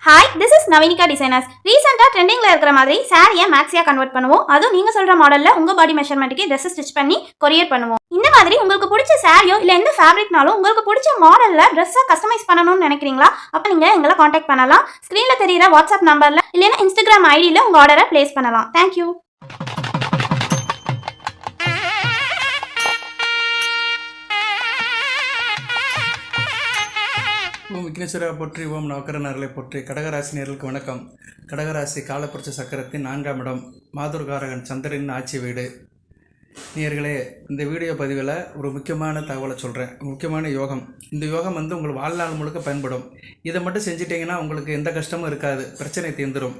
Hi, this is Naveenika designers. ரீசெண்டாக ட்ரெண்டிங்கில் இருக்கிற மாதிரி சாரியை மேக்ஸியாக கன்வெர்ட் பண்ணுவோம். அதுவும் நீங்கள் சொல்கிற மாடலில் உங்கள் பாடி மெஷர்மெண்ட்டுக்கு ட்ரெஸ் ஸ்டிச் பண்ணி கொரியர் பண்ணுவோம். இந்த மாதிரி உங்களுக்கு பிடிச்ச சாரியோ இல்லை எந்த ஃபேப்ரிக்னாலும் உங்களுக்கு பிடிச்ச மாடலில் ட்ரெஸ்ஸை கஸ்டமைஸ் பண்ணணும்னு நினைக்கிறீங்களா? அப்போ நீங்கள் எங்களை காண்டாக்ட் பண்ணலாம். ஸ்க்ரீனில் தெரியிற வாட்ஸ்அப் நம்பரில் இல்லைன்னா இன்ஸ்டாகிராம் ஐடியில் உங்கள் ஆர்டரை ப்ளேஸ் பண்ணலாம். தேங்க்யூ. ஓம் விக்னேஸ்வரா போற்றி, ஓம் நவக்கரநர்களை போற்றி. கடகராசி நேர்களுக்கு வணக்கம். கடகராசி காலப்புரட்சி சக்கரத்தின் 4ஆம் இடம், மாதுர்காரகன் சந்திரனின் ஆட்சி வீடு. நேயர்களே, இந்த வீடியோ பதிவில் ஒரு முக்கியமான தகவலை சொல்கிறேன். முக்கியமான யோகம். இந்த யோகம் உங்கள் வாழ்நாள் முழுக்க பயன்படும். இதை மட்டும் செஞ்சிட்டிங்கன்னா உங்களுக்கு எந்த கஷ்டமும் இருக்காது, பிரச்சனை தீர்ந்துடும்.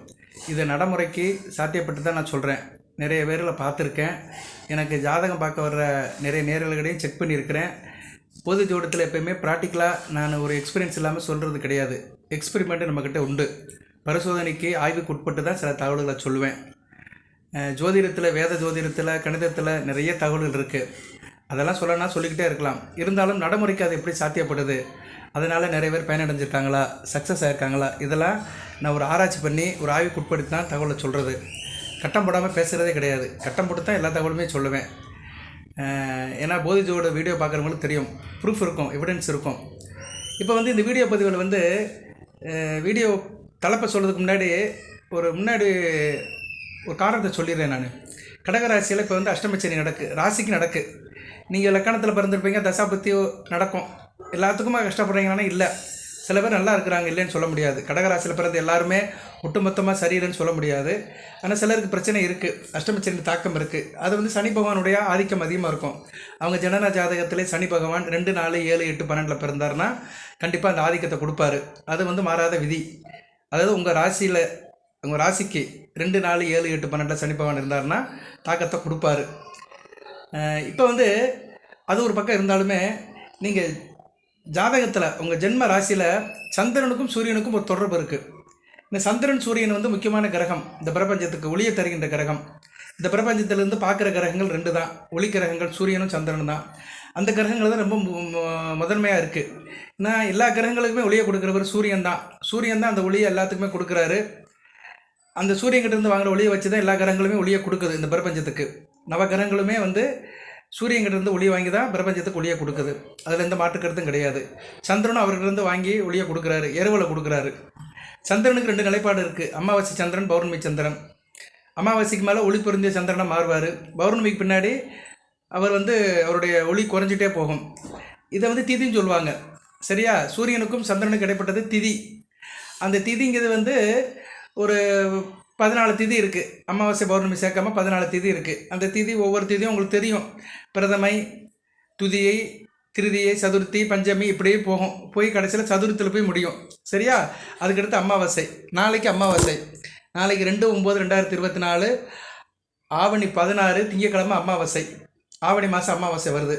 இதை நடைமுறைக்கு சாத்தியப்பட்டு தான் நான் சொல்கிறேன். நிறைய பேரில் பார்த்துருக்கேன். எனக்கு ஜாதகம் பார்க்க வர்ற நிறைய நேயர்களையும் செக் பண்ணியிருக்கிறேன். பொது ஜோடத்தில் எப்போயுமே ப்ராக்டிக்கலாக நான் ஒரு எக்ஸ்பீரியன்ஸ் இல்லாமல் சொல்கிறது கிடையாது. எக்ஸ்பெரிமெண்ட்டு நம்மக்கிட்ட உண்டு. பரிசோதனைக்கு ஆய்வுக்கு உட்பட்டு தான் சில தகவல்களை சொல்லுவேன். ஜோதிடத்தில், வேத ஜோதிடத்தில், கணிதத்தில் நிறைய தகவல்கள் இருக்குது. அதெல்லாம் சொல்லணும்னா சொல்லிக்கிட்டே இருக்கலாம். இருந்தாலும் நடைமுறைக்கு அது எப்படி சாத்தியப்படுது, அதனால் நிறைய பேர் பயனடைஞ்சிருக்காங்களா, சக்ஸஸ் ஆகிருக்காங்களா, இதெல்லாம் நான் ஒரு ஆராய்ச்சி பண்ணி ஒரு ஆய்வுக்கு உட்படுத்தி தான் தகவலை சொல்கிறது. கட்டம் போடாமல் பேசுகிறதே கிடையாது. கட்டம் போட்டு தான் எல்லா தகவலுமே சொல்லுவேன். ஏன்னா போதிஜோட வீடியோ பார்க்குறவங்களுக்கு தெரியும், ப்ரூஃப் இருக்கும், எவிடன்ஸ் இருக்கும். இப்போ இந்த வீடியோ பதிவில் வீடியோ தலைப்பை சொல்கிறதுக்கு முன்னாடி ஒரு காரணத்தை சொல்லிடுறேன். நான் கடகராசியில் இப்போ அஷ்டமச்சனி ராசிக்கு நடக்கு. நீங்கள் லக்கணத்தில் பிறந்திருப்பீங்க, தசாபத்தியோ நடக்கும். எல்லாத்துக்குமா கஷ்டப்படுறீங்கன்னா இல்லை. சில பேர் நல்லா இருக்கிறாங்க, இல்லைன்னு சொல்ல முடியாது. கடகராசியில் பிறந்த எல்லாருமே ஒட்டுமொத்தமாக சரியில்லைன்னு சொல்ல முடியாது. ஆனால் சிலருக்கு பிரச்சனை இருக்குது, அஷ்டமச்சனி தாக்கம் இருக்குது. அது சனி பகவானுடைய ஆதிக்கம் அதிகமாக இருக்கும். அவங்க ஜனன ஜாதகத்திலே சனி பகவான் 2, 4, 7, 8, 12 பிறந்தார்னா கண்டிப்பாக அந்த ஆதிக்கத்தை கொடுப்பாரு. அது மாறாத விதி. அதாவது உங்கள் ராசிக்கு 2, 4, 7, 8, 12 சனி பகவான் இருந்தார்னா தாக்கத்தை கொடுப்பாரு. இப்போ அது ஒரு பக்கம் இருந்தாலுமே நீங்கள் ஜாதகத்தில் உங்கள் ஜென்ம ராசியில் சந்திரனுக்கும் சூரியனுக்கும் ஒரு தொடர்பு இருக்குது. இந்த சந்திரன் சூரியன் முக்கியமான கிரகம். இந்த பிரபஞ்சத்துக்கு ஒளியை தருகின்ற கிரகம். இந்த பிரபஞ்சத்திலேருந்து பார்க்குற கிரகங்கள் 2 தான். ஒளி கிரகங்கள் சூரியனும் சந்திரனும் தான். அந்த கிரகங்கள் தான் ரொம்ப முதன்மையாக இருக்குது. ஏன்னா எல்லா கிரகங்களுக்குமே ஒளியை கொடுக்குறவர் சூரியன் தான் அந்த ஒளியை எல்லாத்துக்குமே கொடுக்குறாரு. அந்த சூரியன்கிட்டேருந்து வாங்குகிற ஒளியை வச்சு தான் எல்லா கிரகங்களுமே ஒளியை கொடுக்குது இந்த பிரபஞ்சத்துக்கு. நவ கிரகங்களுமே சூரியன்கிட்டேருந்து ஒளி வாங்கி தான் பிரபஞ்சத்துக்கு ஒளியை கொடுக்குது. அதில் எந்த மாற்றுக்கருத்தும் கிடையாது. சந்திரனும் அவர்கிட்டருந்து வாங்கி ஒளியை கொடுக்குறாரு, இரவலை கொடுக்குறாரு. சந்திரனுக்கு 2 நிலைப்பாடு இருக்குது. அமாவாசை சந்திரன், பௌர்ணமி சந்திரன். அமாவாசைக்கு மேலே ஒளி பொருந்திய சந்திரனை மாறுவார். பௌர்ணமிக்கு பின்னாடி அவர் அவருடைய ஒளி குறைஞ்சிட்டே போகும். இதை திதின்னு சொல்லுவாங்க. சரியா? சூரியனுக்கும் சந்திரனுக்கு இடைப்பட்டது திதி. அந்த திதிங்கிறது ஒரு 14 திதி இருக்குது. அமாவாசை பௌர்ணமி சேர்க்காம 14 திதி இருக்குது. அந்த திதி ஒவ்வொரு திதியும் உங்களுக்கு தெரியும். பிரதமை, துதியை, திருதியை, சதுர்த்தி, பஞ்சமி இப்படியே போய் கடைசியில் சதுர்த்தியில் போய் முடியும். சரியா? அதுக்கடுத்து அமாவாசை. நாளைக்கு அமாவாசை. நாளைக்கு 2/9/2024 ஆவணி 16 திங்கக்கிழமை அமாவாசை. ஆவணி மாதம் அமாவாசை வருது.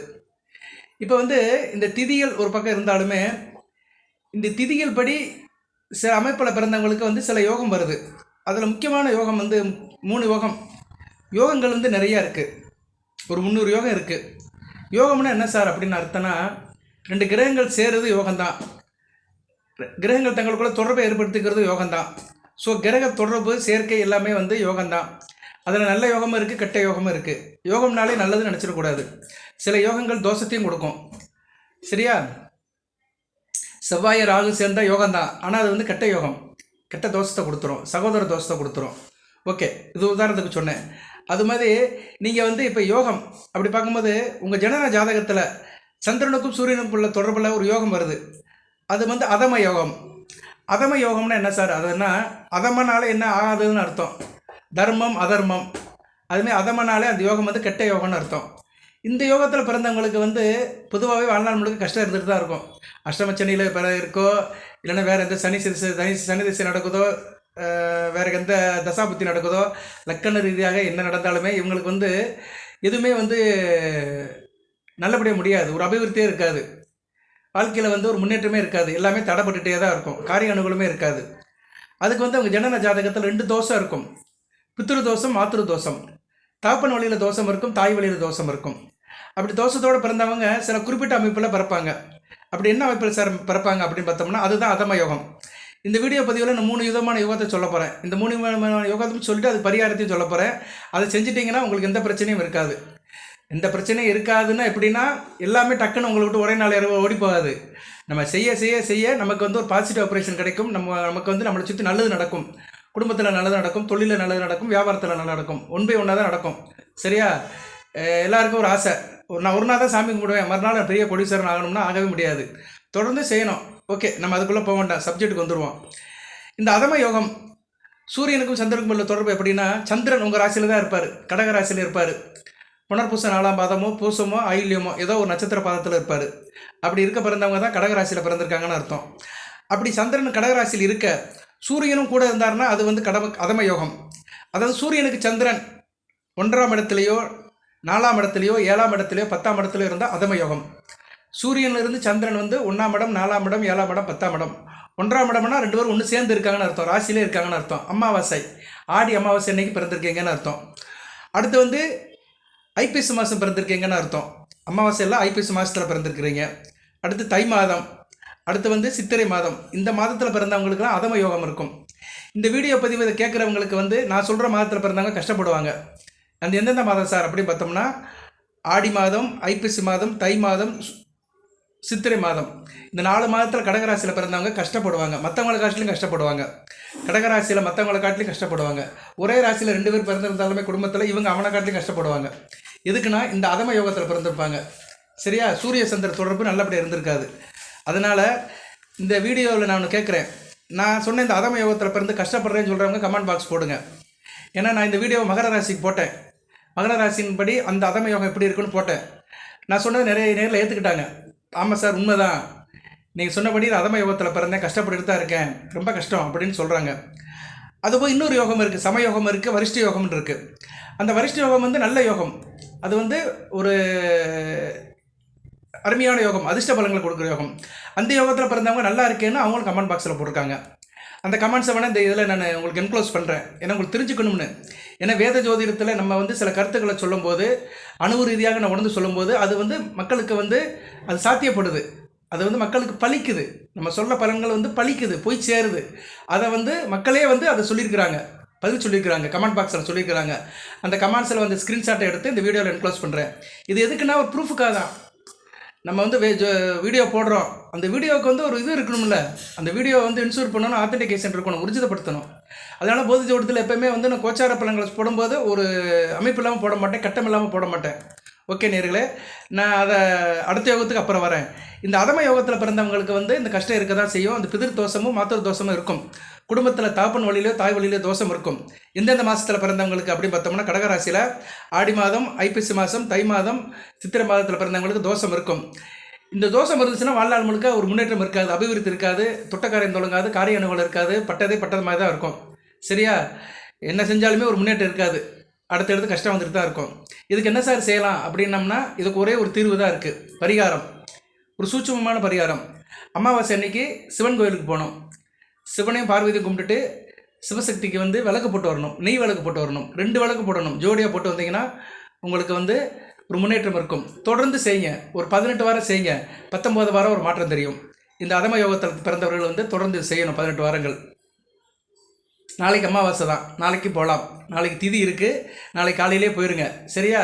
இப்போ இந்த திதிகள் ஒரு பக்கம் இருந்தாலுமே இந்த திதிகள் படி சில அமைப்பில் பிறந்தவங்களுக்கு சில யோகம் வருது. அதில் முக்கியமான யோகம் 3 யோகங்கள் நிறையா இருக்குது. ஒரு 300 யோகம் இருக்குது. யோகம்னா என்ன சார் அப்படின்னு அர்த்தம்னா, 2 கிரகங்கள் சேருறது யோகம்தான். கிரகங்கள் தங்களுக்குள்ள தொடர்பை ஏற்படுத்திக்கிறது யோகம்தான். ஸோ கிரக தொடர்பு, சேர்க்கை எல்லாமே யோகம்தான். அதில் நல்ல யோகமும் இருக்குது, கெட்ட யோகமும் இருக்குது. யோகம்னாலே நல்லதுன்னு நினச்சிடக்கூடாது. சில யோகங்கள் தோஷத்தையும் கொடுக்கும். சரியா? செவ்வாய் ராகு சேர்ந்தால் யோகம்தான். ஆனால் அது கெட்ட யோகம், கெட்ட தோஷத்தை கொடுத்துரும், சகோதர தோஷத்தை கொடுத்துரும். ஓகே, இது உதாரணத்துக்கு சொன்னேன். அது மாதிரி நீங்கள் இப்போ யோகம் அப்படி பார்க்கும்போது உங்கள் ஜனன ஜாதகத்தில் சந்திரனுக்கும் சூரியனுக்கும் உள்ள தொடர்பில் ஒரு யோகம் வருது. அது அதம யோகம். அதம யோகம்னா என்ன சார்? அதுன்னா அதமனால என்ன ஆகாதுன்னு அர்த்தம். தர்மம், அதர்மம். அதுமாதிரி அதமனாலே அந்த யோகம் கெட்ட யோகம்னு அர்த்தம். இந்த யோகத்தில் பிறந்தவங்களுக்கு பொதுவாகவே வாழ்நாள் முழுக்க கஷ்டம் இருந்துட்டு தான் இருக்கும். அஷ்டமச்சனியில் இருக்கோ, இல்லைன்னா வேறு எந்த சனி திசை நடக்குதோ, வேறு எந்த தசாபுத்தி நடக்குதோ, லக்கண ரீதியாக என்ன நடந்தாலுமே இவங்களுக்கு எதுவுமே நல்லபடியாக முடியாது. ஒரு அபிவிருத்தியே இருக்காது. வாழ்க்கையில் ஒரு முன்னேற்றமே இருக்காது. எல்லாமே தடைப்பட்டுகிட்டே தான் இருக்கும். காரிய அனுகூலமே இருக்காது. அதுக்கு அவங்க ஜனன ஜாதகத்தில் 2 தோஷம் இருக்கும். பித்ரு தோஷம், மாத்ரு தோஷம். தகப்பன் வழியில் தோஷம் இருக்கும், தாய் வழியில் தோஷம் இருக்கும். அப்படி தோஷத்தோடு பிறந்தவங்க சில குறிப்பிட்ட அமைப்பில் பிறப்பாங்க. அப்படி என்ன அமைப்பில் சார் பிறப்பாங்க அப்படின்னு பார்த்தோம்னா அதுதான் அதம யோகம். இந்த வீடியோ பதிவில் நான் 3 விதமான யோகத்தை சொல்ல போகிறேன். இந்த 3 விதமான யோகத்தையும் சொல்லிட்டு அது பரிகாரத்தையும் சொல்ல போகிறேன். அதை செஞ்சிட்டிங்கன்னா உங்களுக்கு எந்த பிரச்சனையும் இருக்காது. எந்த பிரச்சனையும் இருக்காதுன்னா எப்படின்னா, எல்லாமே டக்குன்னு உங்களை விட்டு ஒரே நாள் ஓடி போகாது. நம்ம செய்ய செய்ய செய்ய நமக்கு வந்து ஒரு பாசிட்டிவ் ஆப்ரேஷன் கிடைக்கும். நமக்கு வந்து நம்மளை சுற்றி நல்லது நடக்கும். குடும்பத்தில் நல்லது நடக்கும், தொழிலில் நல்லது நடக்கும், வியாபாரத்தில் நல்லது நடக்கும். ஒன் பை ஒன்னாக தான் நடக்கும். சரியா? எல்லாருக்கும் ஒரு ஆசை, நான் ஒரு நாள் தான் சாமி கும்பிடுவேன், மறுநாள் நான் பெரிய கோடீஸ்வரன் ஆகணும்னா ஆகவே முடியாது. தொடர்ந்து செய்யணும். ஓகே, நம்ம அதுக்குள்ளே போக வேண்டாம், சப்ஜெக்ட்டுக்கு வந்துடுவோம். இந்த அதம யோகம் சூரியனுக்கும் சந்திரனுக்கும் உள்ள தொடர்பு எப்படின்னா, சந்திரன் உங்கள் ராசியில் தான் இருப்பார், கடக ராசியில் இருப்பார். புனர்பூசம் 4ஆம் பாதமோ பூசமோ ஆயில்யமோ ஏதோ ஒரு நட்சத்திர பாதத்தில் இருப்பார். அப்படி இருக்க பிறந்தவங்க தான் கடகராசியில் பிறந்திருக்காங்கன்னு அர்த்தம். அப்படி சந்திரன் கடகராசியில் இருக்க சூரியனும் கூட இருந்தாருன்னா அது வந்து அதம யோகம். அதாவது சூரியனுக்கு சந்திரன் 1ஆம் இடத்துலையோ 4ஆம் இடத்துலையோ 7ஆம் இடத்துலையோ 10ஆம் இடத்துலையோ இருந்தால் அதம யோகம். சூரியனிலிருந்து சந்திரன் வந்து 1ஆம் இடம் 4ஆம் இடம் 7ஆம் இடம் 10ஆம் இடம். 1ஆம் இடம்னா 2 பேரும் ஒன்று சேர்ந்து இருக்காங்கன்னு அர்த்தம், ராசியிலே இருக்காங்கன்னு அர்த்தம். அமாவாசை, ஆடி அமாவாசை அன்னைக்கு பிறந்திருக்கீங்கன்னு அர்த்தம். அடுத்து வந்து ஐப்பசி மாதம் பிறந்திருக்கீங்கன்னு அர்த்தம். அமாவாசையெல்லாம் ஐப்பசி மாதத்தில் பிறந்திருக்கிறீங்க. அடுத்து தை மாதம், அடுத்து வந்து சித்திரை மாதம். இந்த மாதத்தில் பிறந்தவங்களுக்குலாம் அதம யோகம் இருக்கும். இந்த வீடியோ பதிவு இதை கேட்குறவங்களுக்கு வந்து நான் சொல்கிற மாதத்தில் பிறந்தவங்க கஷ்டப்படுவாங்க. அந்த எந்தெந்த மாதம் சார் அப்படின்னு பார்த்தோம்னா, ஆடி மாதம், ஐப்பசி மாதம், தை மாதம், சித்திரை மாதம். இந்த 4 மாதத்தில் கடகராசியில் பிறந்தவங்க கஷ்டப்படுவாங்க. மற்றவங்களை காட்டிலையும் கஷ்டப்படுவாங்க. கடகராசியில் மற்றவங்களை காட்டிலையும் கஷ்டப்படுவாங்க. ஒரே ராசியில் 2 பேர் பிறந்திருந்தாலுமே குடும்பத்தில் இவங்க அவனை காட்டிலையும் கஷ்டப்படுவாங்க. எதுக்குன்னா இந்த அதம யோகத்தில் பிறந்திருப்பாங்க. சரியா? சூரிய சந்திர தொடர்பு நல்லபடியாக இருந்திருக்காது. அதனால் இந்த வீடியோவில் நான் கேட்குறேன், நான் சொன்ன இந்த அதம யோகத்தில் பிறந்து கஷ்டப்படுறேன்னு சொல்கிறவங்க கமெண்ட் பாக்ஸ் போடுங்க. ஏன்னா நான் இந்த வீடியோவை மகர ராசிக்கு போட்டேன். மகர ராசியின் படி அந்த அதம யோகம் எப்படி இருக்குன்னு போட்டேன். நான் சொன்னது நிறைய நேரில் ஏற்றுக்கிட்டாங்க. ஆமாம் சார், உண்மைதான், நீங்கள் சொன்னபடி அதம யோகத்தில் பிறந்தேன், கஷ்டப்பட்டுட்டு தான் இருக்கேன், ரொம்ப கஷ்டம் அப்படின்னு சொல்கிறாங்க. அதுபோல் இன்னொரு யோகம் இருக்குது, சமயோகம் இருக்குது, வரிஷ்ட யோகம்னு இருக்குது. அந்த வரிஷ்ட யோகம் வந்து நல்ல யோகம். அது வந்து ஒரு அருமையான யோகம், அதிர்ஷ்ட பலங்களை கொடுக்குற யோகம். அந்த யோகத்தில் பிறந்தவங்க நல்லா இருக்கேன்னு அவங்களும் கமெண்ட் பாக்ஸில் போட்டிருக்காங்க. அந்த கமெண்ட்ஸை வேணால் இந்த இதில் நான் உங்களுக்கு என்க்ளோஸ் பண்ணுறேன், ஏன்னா உங்களுக்கு தெரிஞ்சுக்கணும்னு. ஏன்னா வேத ஜோதிடத்தில் நம்ம வந்து சில கருத்துக்களை சொல்லும்போது, அணு ரீதியாக நான் உணர்ந்து சொல்லும்போது அது வந்து மக்களுக்கு வந்து அது சாத்தியப்படுது, அது வந்து மக்களுக்கு பலிக்குது. நம்ம சொல்ல பலன்கள் வந்து பலிக்குது, போய் சேருது. அதை வந்து மக்களே வந்து அதை சொல்லியிருக்கிறாங்க, பதில் சொல்லியிருக்கிறாங்க, கமெண்ட் பாக்ஸில் சொல்லியிருக்கிறாங்க. அந்த கமெண்ட்ஸில் வந்து ஸ்க்ரீன்ஷாட்டை எடுத்து இந்த வீடியோவில் என்க்ளோஸ் பண்ணுறேன். இது எதுக்குன்னா ஒரு ப்ரூஃபுக்காக தான். நம்ம வந்து வீடியோ போடுறோம், அந்த வீடியோவுக்கு வந்து ஒரு இது இருக்கணும்ல, அந்த வீடியோ வந்து இன்சூர் பண்ணணும், ஆத்தென்டிகேஷன் இருக்கணும், உறுதிப்படுத்தணும். அதனால் போதி ஜோடத்தில் எப்போயுமே வந்து நான் கோச்சார பலன்களை போடும்போது ஒரு அமைப்பு இல்லாமல் போட மாட்டேன், கட்டம் இல்லாமல் போட மாட்டேன். ஓகே நேர்களே, நான் அதை அடுத்த யோகத்துக்கு அப்புறம் வரேன். இந்த அதம யோகத்தில் பிறந்தவங்களுக்கு வந்து இந்த கஷ்டம் இருக்க தான் செய்யும். அந்த பிதிர் தோஷமும் மாத்திர தோஷமும் இருக்கும். குடும்பத்தில் தாப்பன் வழியிலோ தாய் வழியிலோ தோஷம் இருக்கும். எந்தெந்த மாதத்தில் பிறந்தவங்களுக்கு அப்படின்னு பார்த்தோம்னா, கடகராசியில் ஆடி மாதம், ஐப்பசி மாதம், தை மாதம், சித்திரை மாதத்தில் பிறந்தவங்களுக்கு தோஷம் இருக்கும். இந்த தோஷம் இருந்துச்சுன்னா வாழ்நாள் முழுக்க ஒரு முன்னேற்றம் இருக்காது, அபிவிருத்தி இருக்காது, தொட்டக்காரியம் தொடங்காது, காரிய அனுகூலம் இருக்காது, பட்டது மாதிரி தான் இருக்கும். சரியா? என்ன செஞ்சாலுமே ஒரு முன்னேற்றம் இருக்காது, அடுத்தடுத்து கஷ்டம் வந்துட்டு தான் இருக்கும். இதுக்கு என்ன சார் செய்யலாம் அப்படின்னம்னா, இதுக்கு ஒரே ஒரு தீர்வு தான் இருக்குது, பரிகாரம். ஒரு சூட்சமமான பரிகாரம். அமாவாசை அன்னைக்கு சிவன் கோயிலுக்கு போகணும். சிவனையும் பார்வதியும் கும்பிட்டுட்டு சிவசக்திக்கு வந்து விளக்கு போட்டு வரணும், நெய் விளக்கு போட்டு வரணும், 2 விளக்கு போடணும். ஜோடியாக போட்டு வந்தீங்கன்னா உங்களுக்கு வந்து ஒரு முன்னேற்றம் இருக்கும். தொடர்ந்து செய்யுங்க, ஒரு 18 வாரம் செய்யுங்க, 19 வாரம் ஒரு மாற்றம் தெரியும். இந்த அதம யோகத்தில் பிறந்தவர்கள் வந்து தொடர்ந்து செய்யணும் 18 வாரங்கள். நாளைக்கு அமாவாசை தான், நாளைக்கு போகலாம். நாளைக்கு திதி இருக்குது, நாளைக்கு காலையிலே போயிருங்க. சரியா?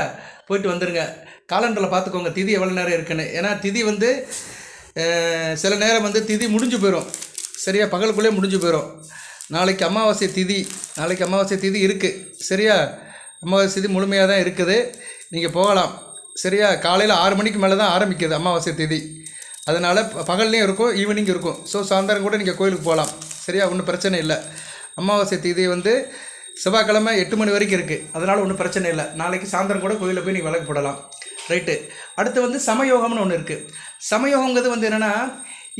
போயிட்டு வந்துடுங்க. காலண்டரில் பார்த்துக்கோங்க திதி எவ்வளோ நேரம் இருக்குன்னு. ஏன்னா திதி வந்து சில நேரம் வந்து திதி முடிஞ்சு போயிடும். சரியா? பகலுக்குள்ளே முடிஞ்சு போயிடும். நாளைக்கு அமாவாசை திதி இருக்குது. சரியா? அமாவாசை திதி முழுமையாக தான் இருக்குது, நீங்கள் போகலாம். சரியா? காலையில் 6 மணிக்கு மேலே தான் ஆரம்பிக்குது அமாவாசை திதி. அதனால் பகல்லையும் இருக்கும், ஈவினிங் இருக்கும். ஸோ சாயந்தரம் கூட நீங்கள் கோயிலுக்கு போகலாம். சரியா? ஒன்றும் பிரச்சனை இல்லை. அமாவாசை திதி வந்து செவ்வாய்க்கிழமை 8 மணி வரைக்கும் இருக்குது, அதனால் ஒன்றும் பிரச்சனை இல்லை. நாளைக்கு சாயந்தரம் கூட கோயிலில் போய் நீங்கள் விளக்கு போடலாம். ரைட்டு. அடுத்து வந்து சமயோகம்னு ஒன்று இருக்குது. சமயோகங்கிறது வந்து என்னென்னா,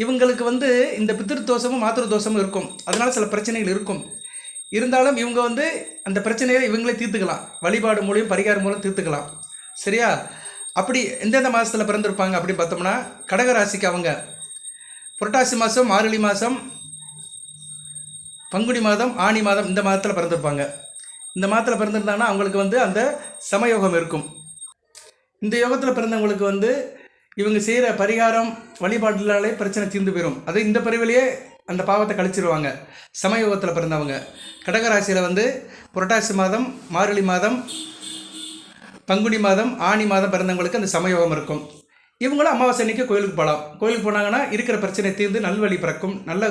இவங்களுக்கு வந்து இந்த பித்திரு தோஷமும் மாத்திரு தோஷமும் இருக்கும். அதனால் சில பிரச்சனைகள் இருக்கும். இருந்தாலும் இவங்க வந்து அந்த பிரச்சனையை இவங்களே தீர்த்துக்கலாம், வழிபாடு மூலியம் பரிகாரம் மூலம் தீர்த்துக்கலாம். சரியா? அப்படி எந்தெந்த மாதத்தில் பிறந்திருப்பாங்க அப்படின்னு பார்த்தோம்னா, கடகராசிக்கு அவங்க புரட்டாசி மாதம், மார்கழி மாதம், பங்குனி மாதம், ஆனி மாதம், இந்த மாதத்தில் பிறந்திருப்பாங்க. இந்த மாதத்தில் பிறந்திருந்தாங்கன்னா அவங்களுக்கு வந்து அந்த சமயோகம் இருக்கும். இந்த யோகத்தில் பிறந்தவங்களுக்கு வந்து இவங்க செய்கிற பரிகாரம் வழிபாடுனாலே பிரச்சனை தீர்ந்து போயிடும். அது இந்த பிறவிலேயே அந்த பாவத்தை கழிச்சிருவாங்க. சமயோகத்தில் பிறந்தவங்க கடகராசியில் வந்து புரட்டாசி மாதம், மார்கழி மாதம், பங்குனி மாதம், ஆனி மாதம் பிறந்தவங்களுக்கு அந்த சமயோகம் இருக்கும். இவங்களும் அமாவாசை அன்னைக்கு கோயிலுக்கு போகலாம். கோயிலுக்கு போனாங்கன்னா இருக்கிற பிரச்சனை தீர்ந்து நல்வழி பிறக்கும். நல்ல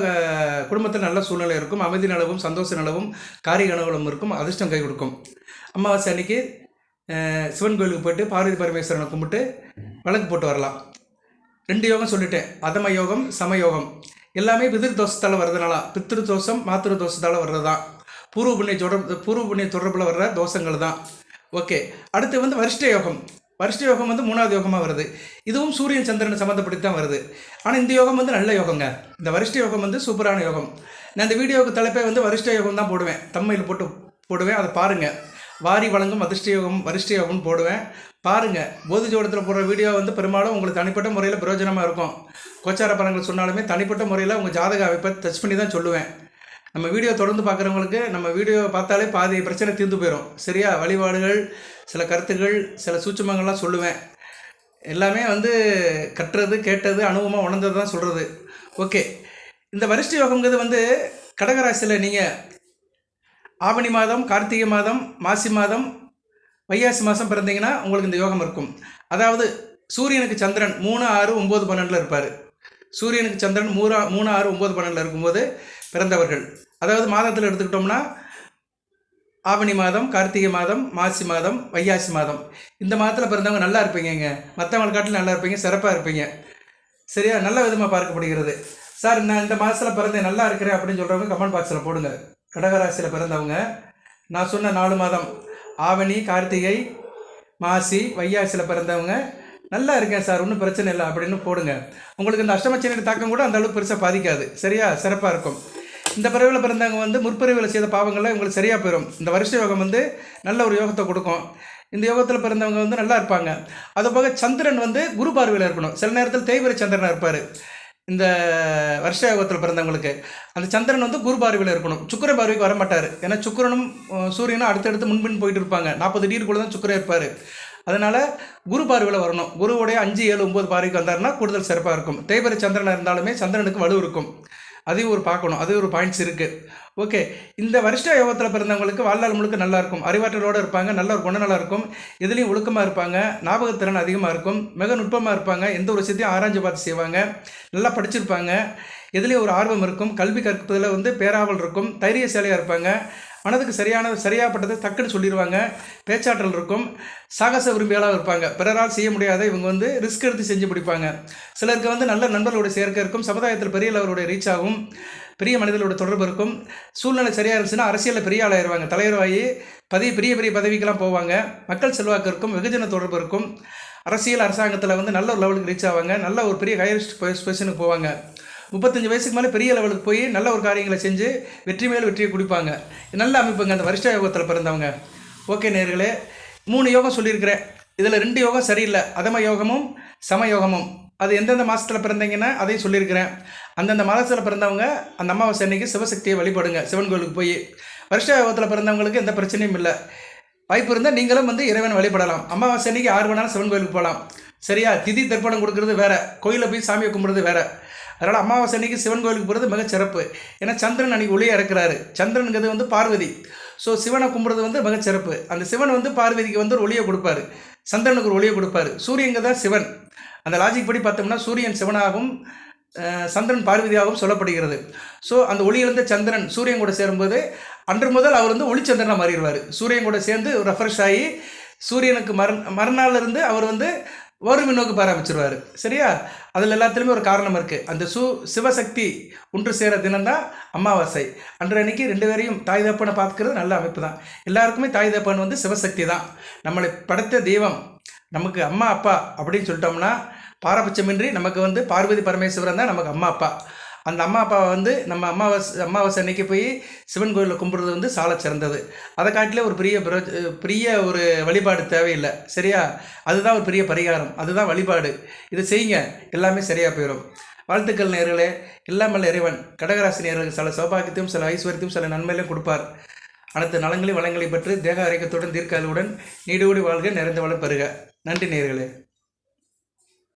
குடும்பத்தில் நல்ல சூழ்நிலை இருக்கும். அமைதி நிலவும், சந்தோஷ நிலவும், காரிய கனவுகளும் இருக்கும். அதிர்ஷ்டம் கை கொடுக்கும். அமாவாசை அன்னைக்கு சிவன் கோயிலுக்கு போய்ட்டு பார்வதி பரமேஸ்வரனை கும்பிட்டு விளக்கு போட்டு வரலாம். 2 யோகம் சொல்லிட்டேன். அதம யோகம், சமயோகம் எல்லாமே பிதிர் தோஷத்தால் வர்றதுனால, பித்திரு தோஷம் மாத்திரு தோஷத்தால் வர்றது தான். பூர்வ புண்ணிய தொடர்பில் வர்ற தோஷங்கள் தான். ஓகே, அடுத்து வந்து வரிஷ்ட யோகம். வரிஷ்ட யோகம் வந்து 3வது யோகமாக வருது. இதுவும் சூரியன் சந்திரனை சம்மந்தப்பட்டு தான் வருது. ஆனால் இந்த யோகம் வந்து நல்ல யோகங்க. இந்த வரிஷ்ட யோகம் வந்து சூப்பரான யோகம். நான் இந்த வீடியோவுக்கு தலைப்பே வந்து வரிஷ்ட யோகம் தான் போடுவேன். தம்மையில் போடுவேன். அதை பாருங்கள். வாரி வழங்கும் அதிர்ஷ்ட யோகம், வரிஷ்ட யோகம்னு போடுவேன். பாருங்கள். போதி ஜோடத்தில் போடுற வீடியோ வந்து பெரும்பாலும் உங்களுக்கு தனிப்பட்ட முறையில் பிரயோஜனமாக இருக்கும். கோச்சார பலன்கள் சொன்னாலுமே தனிப்பட்ட முறையில் உங்கள் ஜாதக அமைப்பை டச் பண்ணி தான் சொல்லுவேன். நம்ம வீடியோ தொடர்ந்து பார்க்குறவங்களுக்கு நம்ம வீடியோ பார்த்தாலே பாதி பிரச்சனை தீர்ந்து போயிடும். சரியா? வழிபாடுகள், சில கருத்துக்கள், சில சூட்சுமங்கள்லாம் சொல்லுவேன். எல்லாமே வந்து கட்டுறது, கேட்டது, அனுபவமாக உணர்ந்தது தான் சொல்கிறது. ஓகே, இந்த வரிஷ்ட யோகங்கிறது வந்து கடகராசியில் நீங்கள் ஆவணி மாதம், கார்த்திகை மாதம், மாசி மாதம், வைகாசி மாதம் பிறந்தீங்கன்னா உங்களுக்கு இந்த யோகம் இருக்கும். அதாவது சூரியனுக்கு சந்திரன் 3, 6, 9, 12 இருப்பார். சூரியனுக்கு சந்திரன் 3, 6, 9, 12 இருக்கும்போது பிறந்தவர்கள். அதாவது மாதத்தில் எடுத்துக்கிட்டோம்னா ஆவணி மாதம், கார்த்திகை மாதம், மாசி மாதம், வைகாசி மாதம், இந்த மாதத்தில் பிறந்தவங்க நல்லா இருப்பீங்க. மற்றவங்களை காட்டிலும் நல்லா இருப்பீங்க, சிறப்பாக இருப்பீங்க. சரியா? நல்ல விதமாக பார்க்கப்படுகிறது. சார், நான் இந்த மாதத்தில் பிறந்தேன், நல்லா இருக்கிறேன் அப்படின்னு சொல்கிறவங்க கமெண்ட் பாக்ஸில் போடுங்க. கடகராசியில் பிறந்தவங்க நான் சொன்ன 4 மாதம் ஆவணி, கார்த்திகை, மாசி, வைகாசியில் பிறந்தவங்க நல்லா இருக்கேன் சார், ஒன்றும் பிரச்சனை இல்லை அப்படின்னு போடுங்க. உங்களுக்கு இந்த அஷ்டமச்சனியோட தாக்கம் கூட அந்த அளவுக்கு பெருசாக பாதிக்காது. சரியா? சிறப்பாக இருக்கும். இந்த பிறவியில் பிறந்தவங்க வந்து முற்பிறவியில் செய்த பாவங்கள்லாம் உங்களுக்கு சரியாக போயிடும். இந்த வருஷ யோகம் வந்து நல்ல ஒரு யோகத்தை கொடுக்கும். இந்த யோகத்தில் பிறந்தவங்க வந்து நல்லா இருப்பாங்க. அதுபோக சந்திரன் வந்து குரு பார்வையில் இருக்கணும். சில நேரத்தில் தேய்பிரை சந்திரனாக இருப்பார். இந்த வருஷ யோகத்தில் பிறந்தவங்களுக்கு அந்த சந்திரன் வந்து குரு பார்வையில் இருக்கணும். சுக்கிர பார்வைக்கு வர மாட்டார். ஏன்னா சுக்கிரனும் சூரியனும் அடுத்தடுத்து முன்பின் போயிட்டு இருப்பாங்க. 40 டிகிரிக்குள்ளே தான் சுக்கிரன் இருப்பார். அதனால் குரு பார்வையில் வரணும். குருவுடைய 5, 7, 9 பார்வைக்கு வந்தாருன்னா கூடுதல் சிறப்பாக இருக்கும். தேய்பிரை சந்திரனாக இருந்தாலுமே சந்திரனுக்கு வலு இருக்கும். அதையும் ஒரு பார்க்கணும். அது ஒரு பாயிண்ட்ஸ் இருக்குது. ஓகே, இந்த வருஷ யோகத்தில் பிறந்தவங்களுக்கு வாழ்நாள் முழுக்க நல்லாயிருக்கும். அறிவாற்றலோடு இருப்பாங்க. நல்ல ஒரு குணநலம் இருக்கும். எதுலேயும் ஒழுக்கமாக இருப்பாங்க. ஞாபகத்திறன் அதிகமாக இருக்கும். மிக நுட்பமாக இருப்பாங்க. எந்த ஒரு விஷயத்தையும் ஆராய்ச்சி பார்த்து செய்வாங்க. நல்லா படிச்சிருப்பாங்க. எதுலேயும் ஒரு ஆர்வம் இருக்கும். கல்வி கற்பதில் வந்து பேராவல் இருக்கும். தைரியசாலியாக இருப்பாங்க. மனதுக்கு சரியாகப்பட்டதை டக்குன்னு சொல்லிடுவாங்க. பேச்சாற்றல் இருக்கும். சாகச விரும்பியாளாக இருப்பாங்க. பிறரால் செய்ய முடியாத இவங்க வந்து ரிஸ்க் எடுத்து செஞ்சு பிடிப்பாங்க. சிலருக்கு வந்து நல்ல நண்பர்களுடைய சேர்க்கை இருக்கும். சமுதாயத்தில் பெரிய லெவலுடைய ரீச் ஆகும். பெரிய மனிதர்களோட தொடர்பு இருக்கும். சூழ்நிலை சரியாக இருந்துச்சுன்னா அரசியலில் பெரிய ஆளாயிருவாங்க. தலைவராகி பெரிய பதவிக்கெல்லாம் போவாங்க. மக்கள் செல்வாக்கு இருக்கும். வெகுஜன தொடர்பு இருக்கும். அரசியல் அரசாங்கத்தில் வந்து நல்ல ஒரு லெவலுக்கு ரீச் ஆவாங்க. நல்ல ஒரு பெரிய ஹையஸ்ட் பொசிஷனுக்கு போவாங்க. 35 வயசுக்கு மேலே பெரிய லெவலுக்கு போய் நல்ல ஒரு காரியங்களை செஞ்சு வெற்றி மேல் வெற்றியை குடிப்பாங்க. நல்ல அமைப்புங்க அந்த வருஷ யோகத்தில் பிறந்தவங்க. ஓகே நேயர்களே, 3 யோகம் சொல்லியிருக்கிறேன். இதில் 2 யோகம் சரியில்லை. அதம யோகமும் சமயோகமும். அது எந்தெந்த மாதத்தில் பிறந்தீங்கன்னா அதையும் சொல்லியிருக்கிறேன். அந்தந்த மாதத்தில் பிறந்தவங்க அந்த அமாவாசை அன்னைக்கு சிவசக்தியை வழிபடுங்க. சிவன் கோயிலுக்கு போய். வருஷ யோகத்தில் பிறந்தவங்களுக்கு எந்த பிரச்சனையும் இல்லை. வாய்ப்பு இருந்தால் நீங்களும் வந்து இறைவனை வழிபடலாம். அமாவாசை அன்னைக்கு 6 வேணாலும் சிவன் கோயிலுக்கு போகலாம். சரியா? திதி தர்ப்பணம் கொடுக்குறது வேறு, கோயிலில் போய் சாமியை கும்பிட்றது வேறு. அதனால் அமாவாசை அன்னைக்கு சிவன் கோயிலுக்கு போகிறது மிக சிறப்பு. ஏன்னா சந்திரன் அன்றைக்கி ஒளியாக இருக்கிறாரு. சந்திரனுங்கிறது வந்து பார்வதி. ஸோ சிவனை கும்பிட்றது வந்து மிக சிறப்பு. அந்த சிவன் வந்து பார்வதிக்கு வந்து ஒரு ஒளியை கொடுப்பாரு. சந்திரனுக்கு ஒரு ஒளியை கொடுப்பாரு. சூரியங்க தான் சிவன். அந்த லாஜிக் படி பார்த்தோம்னா சூரியன் சிவனாகவும் சந்திரன் பார்வதியாகவும் சொல்லப்படுகிறது. ஸோ அந்த ஒளியிலிருந்து சந்திரன் சூரியன் கூட சேரும்போது அன்று முதல் அவர் வந்து ஒளிச்சந்திரனாக மாறிடுவார். சூரியன் கூட சேர்ந்து ரெஃப்ரெஷ் ஆகி சூரியனுக்கு மறுநாளிலிருந்து அவர் வந்து வறுமை நோக்கி ஆரம்பிச்சிருவார். சரியா? அதில் எல்லாத்துலேயுமே ஒரு காரணம் இருக்குது. அந்த சிவசக்தி ஒன்று சேர தினம்தான் அமாவாசை. அன்றைக்கு 2 பேரையும் தாய் தப்பனை பார்க்குறது நல்ல அமைப்பு தான். எல்லாருக்குமே தாய் தப்பன் வந்து சிவசக்தி தான். நம்மளை படைத்த தெய்வம் நமக்கு அம்மா அப்பா அப்படின்னு சொல்லிட்டோம்னா பாரபட்சமின்றி நமக்கு வந்து பார்வதி பரமேஸ்வரன் தான் நமக்கு அம்மா அப்பா. அந்த அம்மா அப்பாவை வந்து நம்ம அமாவாசை அன்னைக்கு போய் சிவன் கோயிலில் கும்பிட்றது வந்து சால சிறந்தது. அதை காட்டிலே ஒரு பெரிய ஒரு வழிபாடு தேவையில்லை. சரியா? அதுதான் ஒரு பெரிய பரிகாரம். அதுதான் வழிபாடு. இதை செய்யுங்க, எல்லாமே சரியாக போயிடும். வாழ்த்துக்கள் நேயர்களே. எல்லாமல்ல இறைவன் கடகராசி நேயர்களுக்கு சில சௌபாகியத்தையும் சில ஐஸ்வர்யத்தையும் சில நன்மையிலையும் கொடுப்பார். அனைத்து நலங்களையும் வளங்களை பெற்று தேக ஆரோக்கியத்துடன் தீர்க்காயுடன் நீடோடி வாழ்க, நிறைந்த வளம் பெறுக. நன்றி நேயர்களே.